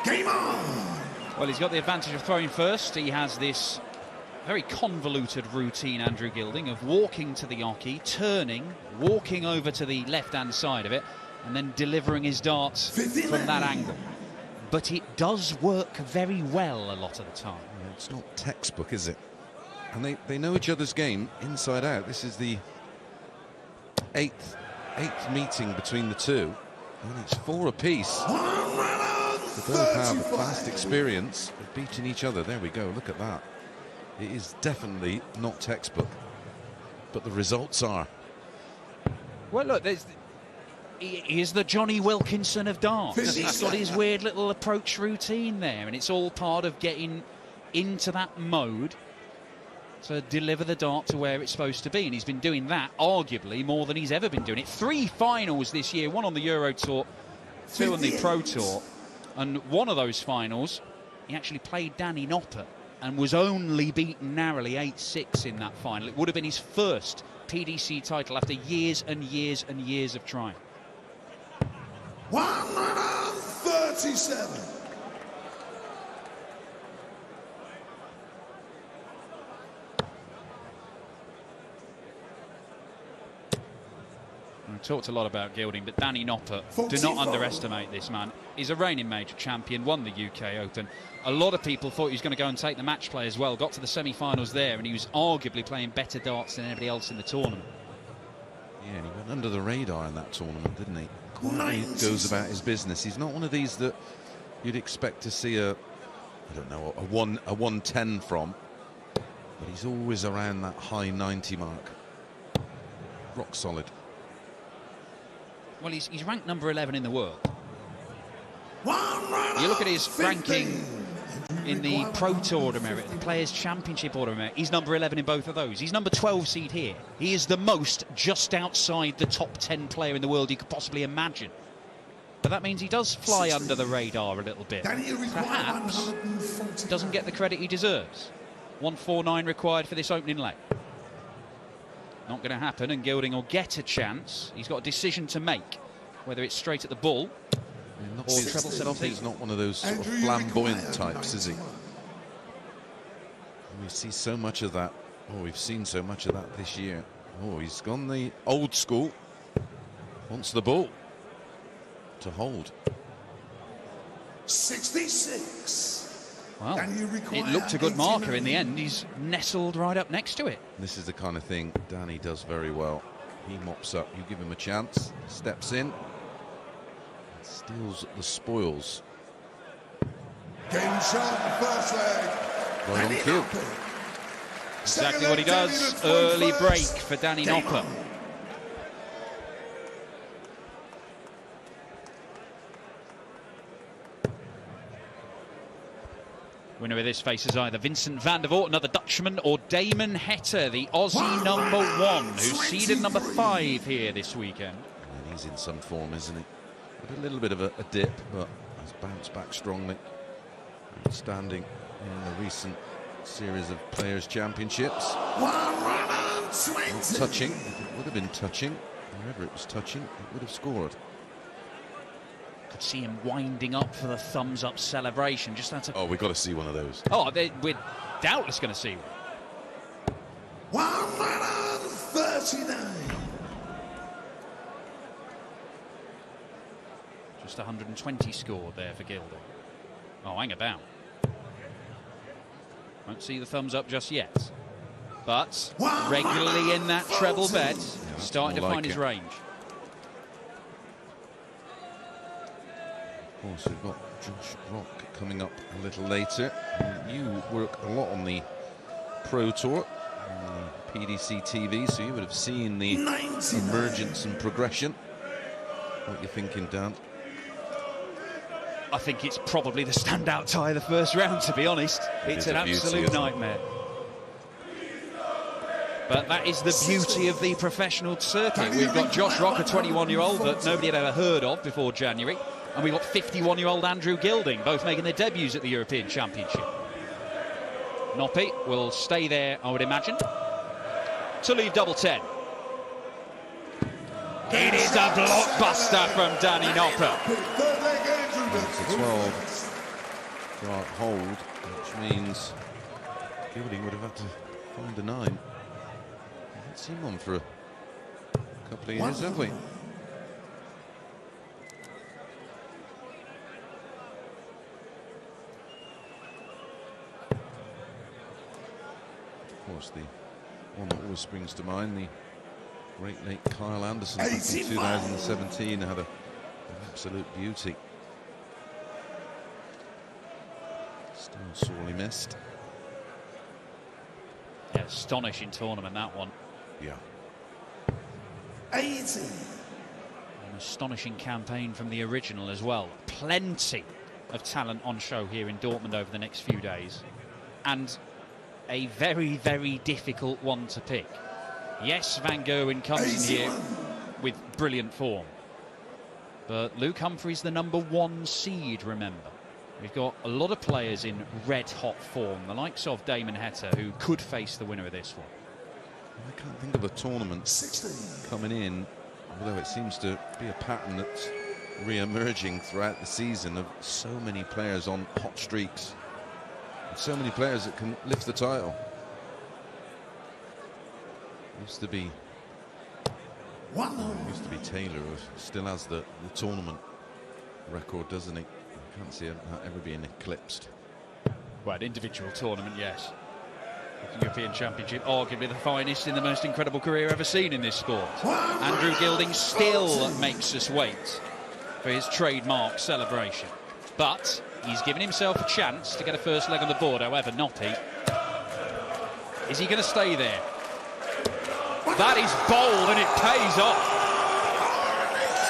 Game on! Well, he's got the advantage of throwing first. He has this very convoluted routine, Andrew Gilding, of walking to the oki, turning, walking over to the left-hand side of it, and then delivering his darts from that angle. But it does work very well a lot of the time. Yeah, it's not textbook, is it? And they know each other's game inside out. This is the eighth meeting between the two, and it's 4 apiece. They both have vast experience of beating each other. There we go, look at that. It is definitely not textbook, but the results are. Well, look, he is the Johnny Wilkinson of darts. He's got his weird little approach routine there, and it's all part of getting into that mode to deliver the dart to where it's supposed to be. And he's been doing that, arguably, more than he's ever been doing it. 3 finals this year, 1 on the Euro Tour, 2 on the Pro Tour. And one of those finals, he actually played Danny Noppert and was only beaten narrowly 8-6 in that final. It would have been his first PDC title after years and years and years of trying. 137. We talked a lot about Gilding, but Danny Noppert, do not underestimate this man. He's a reigning major champion, won the UK Open. A lot of people thought he was going to go and take the match play as well, got to the semi-finals there, and he was arguably playing better darts than anybody else in the tournament. Yeah, and he went under the radar in that tournament, didn't he? Quietly goes about his business. He's not one of these that you'd expect to see a 110 from, but he's always around that high 90 mark. Rock solid. Well, he's ranked number 11 in the world. You look at his ranking in the Pro Tour Order Merit, the Players' Championship Order Merit, he's number 11 in both of those. He's number 12 seed here. He is the most just outside the top 10 player in the world you could possibly imagine. But that means he does fly under the radar a little bit. Perhaps doesn't get the credit he deserves. 149 required for this opening leg. Not going to happen, and Gilding will get a chance. He's got a decision to make, whether it's straight at the bull or treble 17. He's not one of those sort of flamboyant types, is he? We see so much of that. Oh, we've seen so much of that this year. Oh, he's gone the old school. Wants the bull to hold. 66. Well, it looked a good marker in the end. He's nestled right up next to it. This is the kind of thing Danny does very well. He mops up, you give him a chance, steps in, steals the spoils. Game shot, first leg. Right on cue. Exactly what he does. Early break for Danny Noppert. Winner of this faces either Vincent van der Voort, another Dutchman, or Damon Hector, the Aussie number 1, who's seeded number 5 here this weekend. And he's in some form, isn't he? With a little bit of a dip, but has bounced back strongly. Outstanding in the recent series of Players' Championships. Touching, if it would have been touching, wherever it was touching, it would have scored. Could see him winding up for the thumbs up celebration. Just had to... Oh, we've got to see one of those. Oh, we're doubtless going to see one. 139. Just 120 scored there for Gilding. Oh, hang about. Won't see the thumbs up just yet. But regularly in that treble bed, starting to find his range. Of course, we've got Josh Rock coming up a little later. You work a lot on the Pro Tour, PDC TV, so you would have seen the emergence and progression. What are you thinking, Dan? I think it's probably the standout tie of the first round, to be honest. It's an absolute nightmare. But that is the beauty of the professional circuit. We've got Josh Rock, a 21-year-old that nobody had ever heard of before January. And we've got 51-year-old Andrew Gilding, both making their debuts at the European Championship. Noppert will stay there, I would imagine, to leave double 10. It is a blockbuster from Danny Noppert. To 12 start hold, which means Gilding would have had to find a 9. We haven't seen one for a couple of years, have we? Of course, the one that always springs to mind, the great late Kyle Anderson back in 2017 had an absolute beauty. Still sorely missed. Yeah, astonishing tournament, that one. Yeah. 80. An astonishing campaign from the original as well. Plenty of talent on show here in Dortmund over the next few days. And a very, very difficult one to pick. Yes, Van Gerwen comes in here with brilliant form. But Luke Humphries, the #1 seed, remember. We've got a lot of players in red-hot form, the likes of Damon Heta, who could face the winner of this one. I can't think of a tournament 16. coming in, although it seems to be a pattern that's re-emerging throughout the season of so many players on hot streaks. And so many players that can lift the title. Used to be Taylor, who still has the tournament record, doesn't he? I can't see it ever being eclipsed. Well, an individual tournament, yes. The European Championship, arguably the finest in the most incredible career ever seen in this sport. Andrew Gilding still makes us wait for his trademark celebration. But he's given himself a chance to get a first leg on the board, however, Noppert. Is he going to stay there? That is bold and it pays off.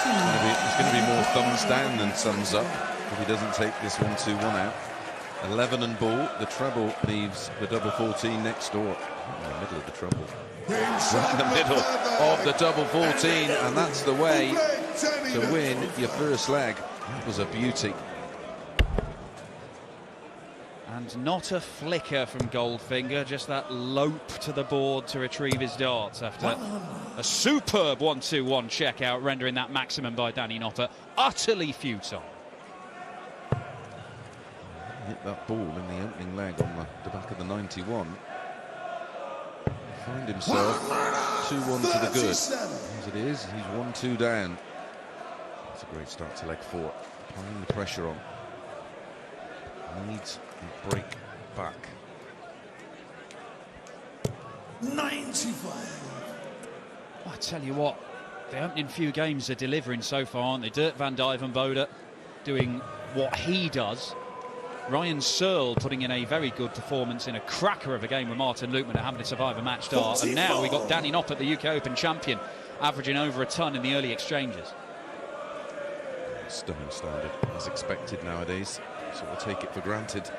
It's going to be more thumbs down than thumbs up if he doesn't take this 1-2-1 out. 11 and ball, the treble leaves the double 14 next door. In the middle of the treble. Right in the middle of the double 14, and that's the way to win your first leg. That was a beauty. And not a flicker from Goldfinger, just that lope to the board to retrieve his darts after a superb 1-2-1 check out, rendering that maximum by Danny Noppert utterly futile. Hit that ball in the opening leg on the back of the 91. Find himself 2-1 to the good. As it is, he's 1-2 down. That's a great start to leg 4. Applying the pressure on. Needs a break back. 95. I tell you what, the opening few games are delivering so far, aren't they? Dirk van Dijvenbode doing what he does. Ryan Searle putting in a very good performance in a cracker of a game with Martin Lukman at Hamilton Survivor Match Dart. And now we've got Danny Noppert, the UK Open champion, averaging over a ton in the early exchanges. Stunning standard, as expected nowadays. Sort of take it for granted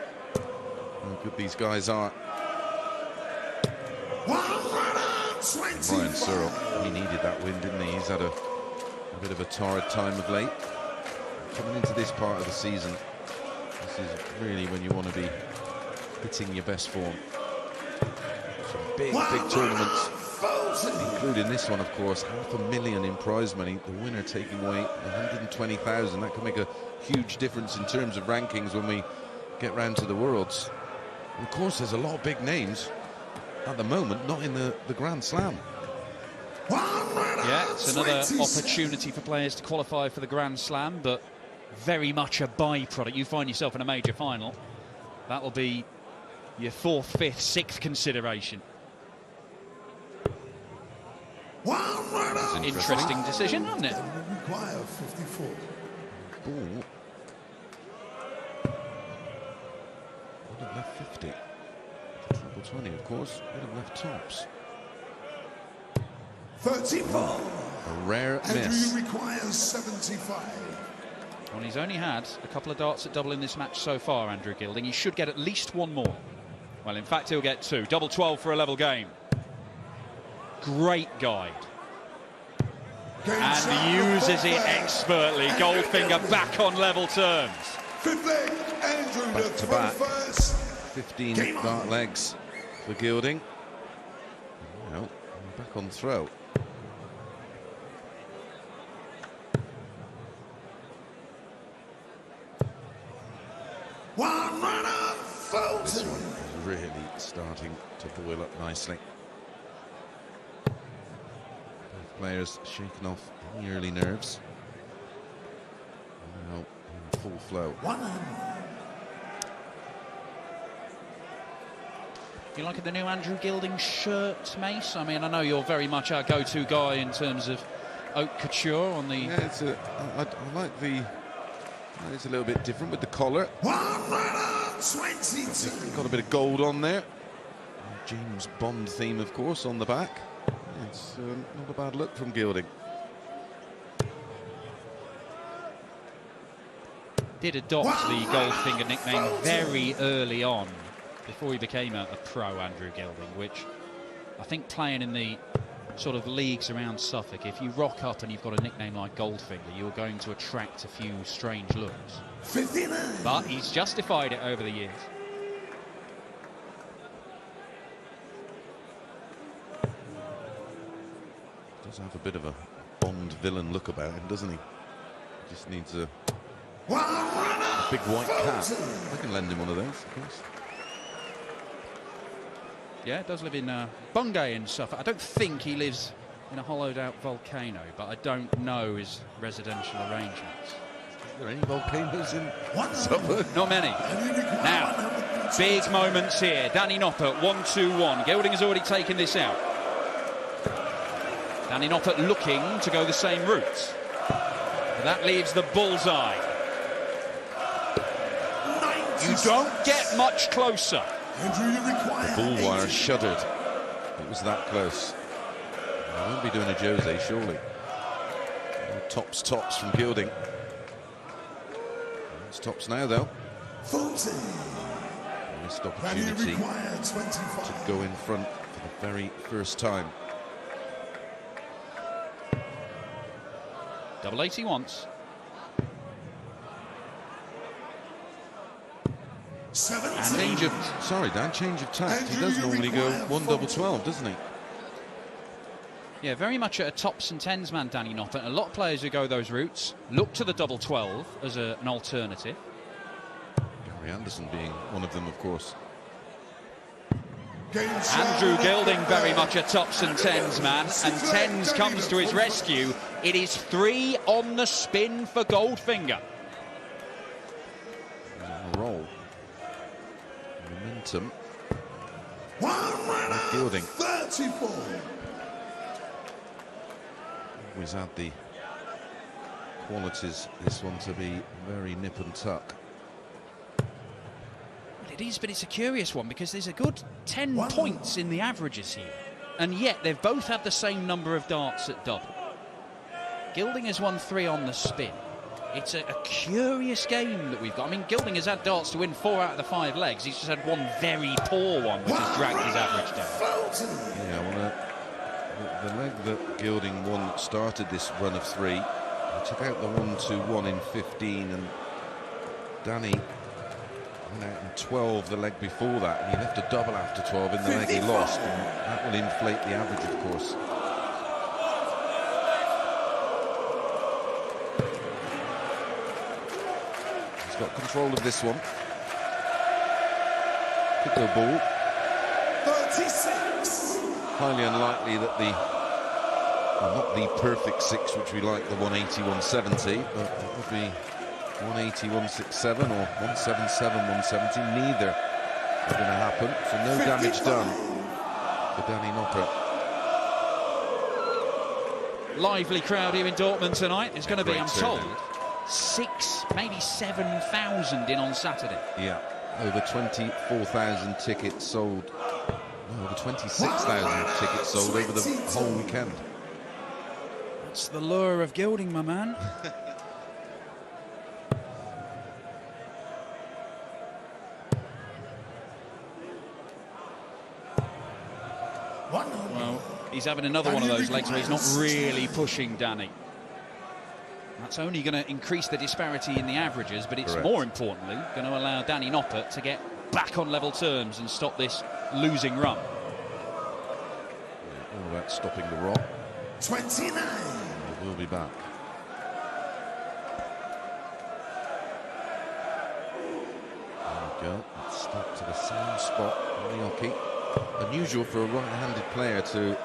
how good these guys are. Ryan Searle, he needed that win, didn't he? He's had a bit of a torrid time of late. Coming into this part of the season, this is really when you want to be hitting your best form. Some big tournaments, including this one, of course. $500,000 in prize money. The winner taking away 120,000. That can make a huge difference in terms of rankings when we get round to the Worlds. And of course, there's a lot of big names at the moment not in the Grand Slam. Yeah, it's another opportunity for players to qualify for the Grand Slam, but very much a byproduct. You find yourself in a major final, that'll be your 4th, 5th, 6th consideration. That's an interesting decision, isn't it? Require 54. Ball. Would have left 50. Triple 20, of course. Would have left tops. 34. A rare miss. Andrew requires 75. Well, he's only had a couple of darts at double in this match so far, Andrew Gilding. He should get at least one more. Well, in fact, he'll get 2. Double 12 for a level game. Great guide. And uses it expertly. Goldfinger back on level terms. Andrew Back to back. 15 dart legs for Gilding. Well, back on throw. One runner, This Fulton. one is really starting to boil up nicely. Both players shaking off any early nerves. Now in full flow. One and You liking the new Andrew Gilding shirt, Mace? I mean, I know you're very much our go-to guy in terms of haute couture on the... Yeah, I like the... It's a little bit different with the collar. one runner, 22. Got a bit of gold on there. James Bond theme, of course, on the back. It's not a bad look from Gilding. Did adopt the Goldfinger nickname very early on, before he became a pro, Andrew Gilding, which I think playing in the sort of leagues around Suffolk, if you rock up and you've got a nickname like Goldfinger, you're going to attract a few strange looks. 59. But he's justified it over the years. Does have a bit of a Bond villain look about him, doesn't he? Just needs a One runner, big white cap. Fulton. I can lend him one of those, of course. Yeah, does live in Bungay in Suffolk. I don't think he lives in a hollowed-out volcano, but I don't know his residential arrangements. Are there any volcanoes in One Suffolk? Not many. Now, big moments here. Danny Noppert, 1-2-1. Gilding has already taken this out. Danny Noppert looking to go the same route. But that leaves the bullseye. You don't get much closer. Andrew, you require Bull wire 80. shuddered. It was that close. I won't be doing a Jose, surely. Tops from Gilding. It's tops now, though. Fulton. Missed Andrew, opportunity to require 25. go in front for the very first time. Double 80 once. 17. Change of, sorry, Dan, change of tact. He does normally go 1 double 12, doesn't he? Yeah, very much a tops and tens man, Danny Noppert. A lot of players who go those routes look to the double 12 as an alternative. Gary Anderson being one of them, of course. Andrew Gilding very much a tops and tens man, and tens comes to his rescue. It is 3 on the spin for Goldfinger. Roll. Momentum. One runner, Gilding. 34. Always had the qualities, this one, to be very nip and tuck. It is, but it's a curious one because there's a good 10 points in the averages here, and yet they've both had the same number of darts at double. Gilding has won 3 on the spin. It's a curious game that we've got. I mean, Gilding has had darts to win 4 out of the 5 legs. He's just had one very poor one, which has dragged his average down. Yeah, well, the leg that Gilding won started this run of 3. He took out the 1-2-1 in 15, and Danny went out in 12 the leg before that, and he left a double after 12 in the leg he lost, and that will inflate the average, of course. He's got control of this one. Could go ball. 36. Highly unlikely that the, well, not the perfect 6, which we like, the 180, 170, but it would be 180, 167 or 177, 170. Neither are going to happen, so no damage done for Danny Noppert. Lively crowd here in Dortmund tonight. It's going to be, Great I'm told, turnout. 6, maybe 7,000 in on Saturday. Yeah, over 24,000 tickets sold. No, over 26,000 tickets sold over the whole weekend. That's the lure of Gilding, my man. Well, he's having another one of those legs where he's not really pushing Danny. That's only going to increase the disparity in the averages, but it's Correct. more importantly going to allow Danny Noppert to get back on level terms and stop this losing run. All about stopping the rock. 29. We'll be back. Go. Stuck to the same spot on the hockey. Unusual for a right-handed player to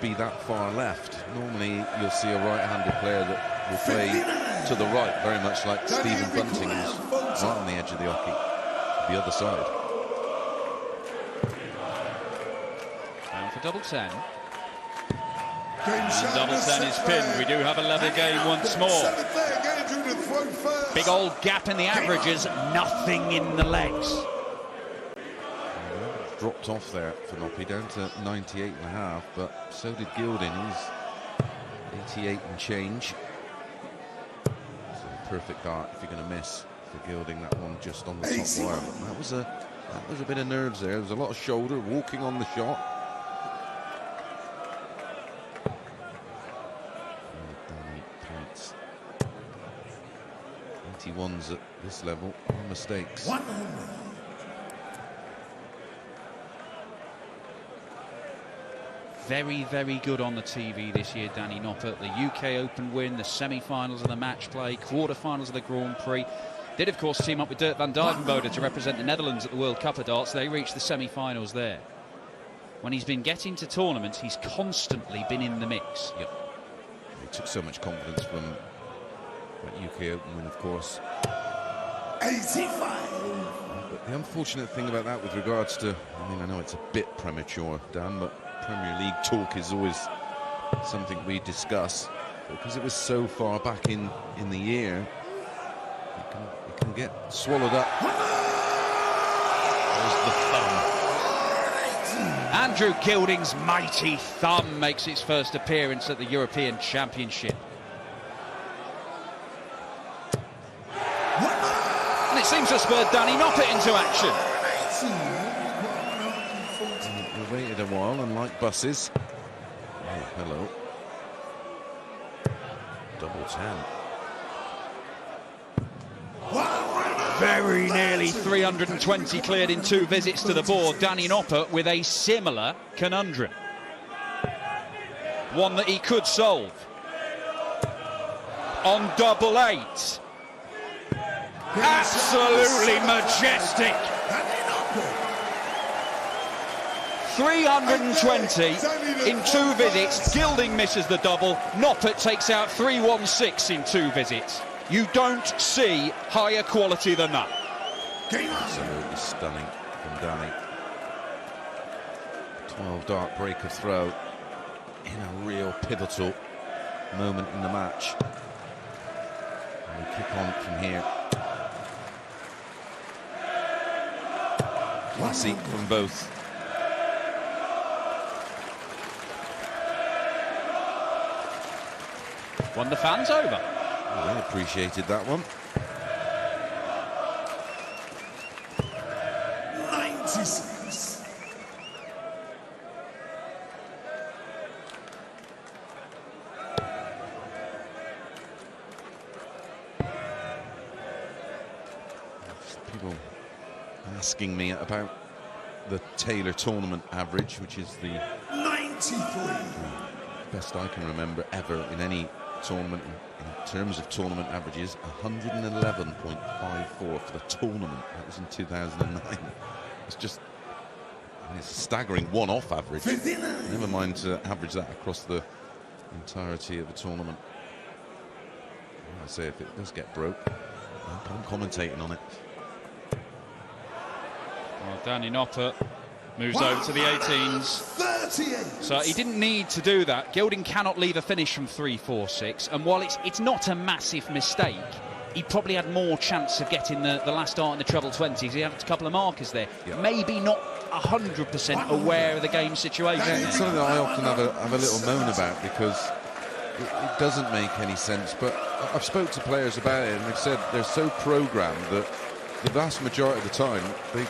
be that far left. Normally you'll see a right-handed player that will play to the right, very much like Stephen Bunting, who's right on the edge of the hockey, the other side. And for double 10. And double 10 is pinned. We do have a level game once more. Big old gap in the averages, nothing in the legs. Dropped off there for Noppert, down to 98.5, but so did Gilding. He's 88 and change. So perfect dart if you're going to miss for Gilding. That one just on the top wire. But that was a bit of nerves there. There was a lot of shoulder walking on the shot. 81s at this level, no mistakes. Very, very good on the TV this year, Danny Noppert. The UK Open win, the semi-finals of the match play, quarter-finals of the Grand Prix. Did, of course, team up with Dirk van Dijvenbode to represent the Netherlands at the World Cup of Darts. They reached the semi-finals there. When he's been getting to tournaments, he's constantly been in the mix. Yep. He took so much confidence from that UK Open win, of course. 85. But the unfortunate thing about that with regards to, I mean, I know it's a bit premature, Dan, but Premier League talk is always something we discuss. Because it was so far back in the year, it can get swallowed up. There's the thumb. Andrew Gilding's mighty thumb makes its first appearance at the European Championship. And it seems to have spurred Danny Noppert into action. We waited a while, unlike buses. Oh, hello. Double 10. Very nearly 320 cleared in 2 visits to the board. Danny Noppert with a similar conundrum. One that he could solve. On double 8. Absolutely majestic. 320 in 2 visits. Gilding misses the double. Noppert takes out 316 in 2 visits. You don't see higher quality than that. Absolutely stunning from Danny. 12 dart break of throw in a real pivotal moment in the match. And we kick on from here. Classy from both. Won the fans over. I appreciated that one. 96. People asking me about the Taylor tournament average, which is the 93. best I can remember ever in any tournament in terms of tournament averages. 111.54 for the tournament. That was in 2009. It's just, I mean, it's a staggering one-off average. 59. Never mind to average that across the entirety of the tournament. I say if it does get broke, I'm commentating on it. Well, Danny Noppert moves over to the 18s. 38. So he didn't need to do that. Gilding cannot leave a finish from 3-4-6. And while it's not a massive mistake, he probably had more chance of getting the last dart in the treble 20s. He had a couple of markers there. Yeah. Maybe not 100% aware of the game situation. It's something that I often have a little moan about, because it doesn't make any sense. But I've spoke to players about it, and they've said they're so programmed that the vast majority of the time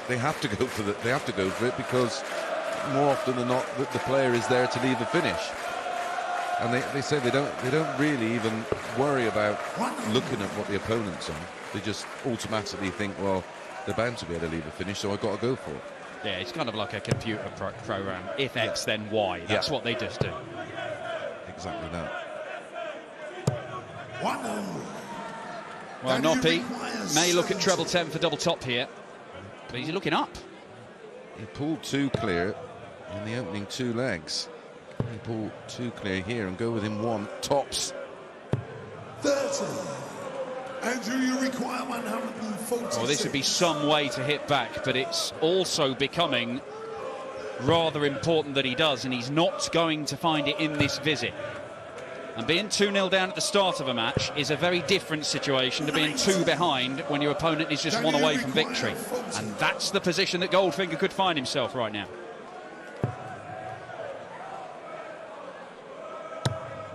they have to go for it, because more often than not the player is there to leave a finish. And they say they don't really even worry about looking at what the opponent's on. They just automatically think, well, they're bound to be able to leave a finish, so I've got to go for it. Yeah, it's kind of like a computer program. If X, then Y. That's what they just do. Exactly that. 100. Well, Noppert may look at treble 10 for double top here. But he's looking up. He pulled 2 clear in the opening 2 legs. He pulled 2 clear here and go within 1 tops. 30. Andrew, you require 140. Well, this would be some way to hit back, but it's also becoming rather important that he does, and he's not going to find it in this visit. And being 2-0 down at the start of a match is a very different situation to being 2 behind when your opponent is just 1 away from victory. And that's the position that Goldfinger could find himself right now.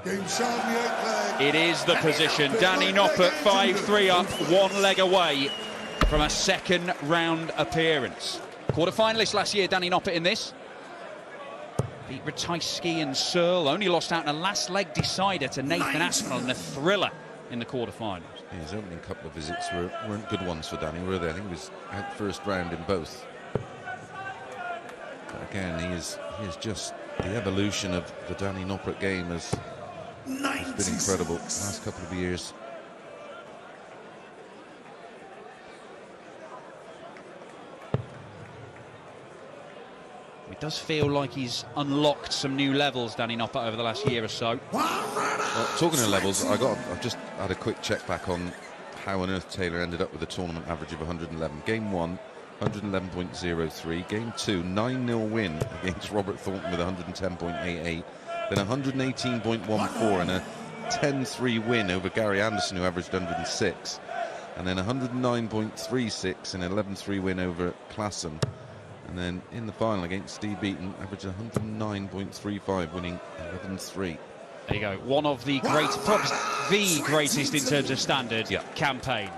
It is the position. Danny Noppert 5-3 up, 1 leg away from a second round appearance. Quarter-finalist last year, Danny Noppert in this. Beat Ratajski and Searle, only lost out in a last leg decider to Nathan Aspinall in a thriller in the quarter-finals. Yeah, his opening couple of visits weren't good ones for Danny, were they? I think he was out first round in both. But again, he is just the evolution of the Danny Noppert game has been incredible the last couple of years. It does feel like he's unlocked some new levels, Danny Noppert, over the last year or so. Well, talking of levels, I've just had a quick check back on how on earth Taylor ended up with a tournament average of 111. Game 1, 111.03. Game 2, 9-0 win against Robert Thornton with 110.88. Then 118.14 and a 10-3 win over Gary Anderson, who averaged 106. And then 109.36 and an 11-3 win over Klassen. And then in the final against Steve Beaton, averaged 109.35, winning 11-3. There you go. One of the great, perhaps the greatest in terms of standard campaign,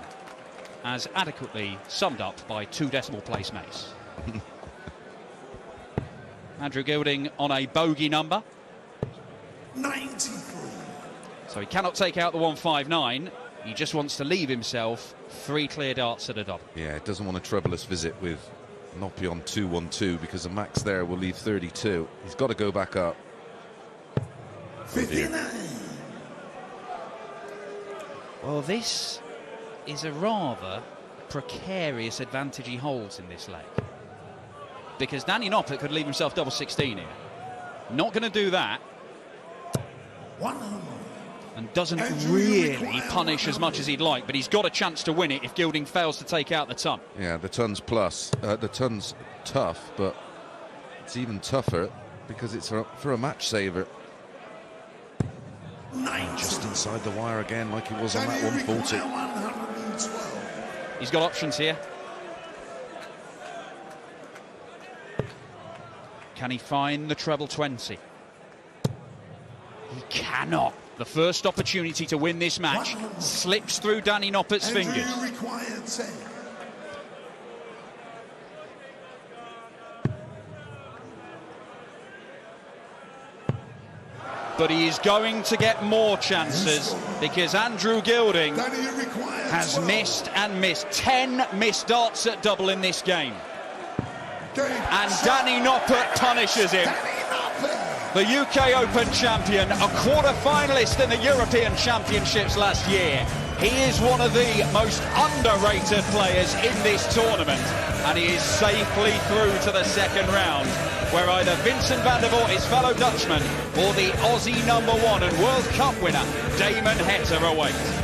as adequately summed up by 2 decimal place mates. Andrew Gilding on a bogey number. 93. So he cannot take out the 159. He just wants to leave himself 3 clear darts at a double. Yeah, it doesn't want a troubleless visit with Noppy on 2-1-2 because the max there will leave 32. He's got to go back up. 59. Well, this is a rather precarious advantage he holds in this leg, because Danny Noppert could leave himself double 16 here. Not going to do that. 100. And doesn't really punish as much as he'd like, but he's got a chance to win it if Gilding fails to take out the ton. Yeah, the ton's plus. The ton's tough, but it's even tougher because it's for a match saver. Just inside the wire again, like he was on that 140. He's got options here. Can he find the treble 20? He cannot. The first opportunity to win this match slips through Danny Noppert's fingers. But he is going to get more chances because Andrew Gilding has missed and missed. 10 missed darts at double in this game. And Danny Noppert punishes him. The UK Open champion, a quarter-finalist in the European Championships last year. He is one of the most underrated players in this tournament, and he is safely through to the second round, where either Vincent van der Voort, his fellow Dutchman, or the Aussie #1 and World Cup winner, Damon Hector, await.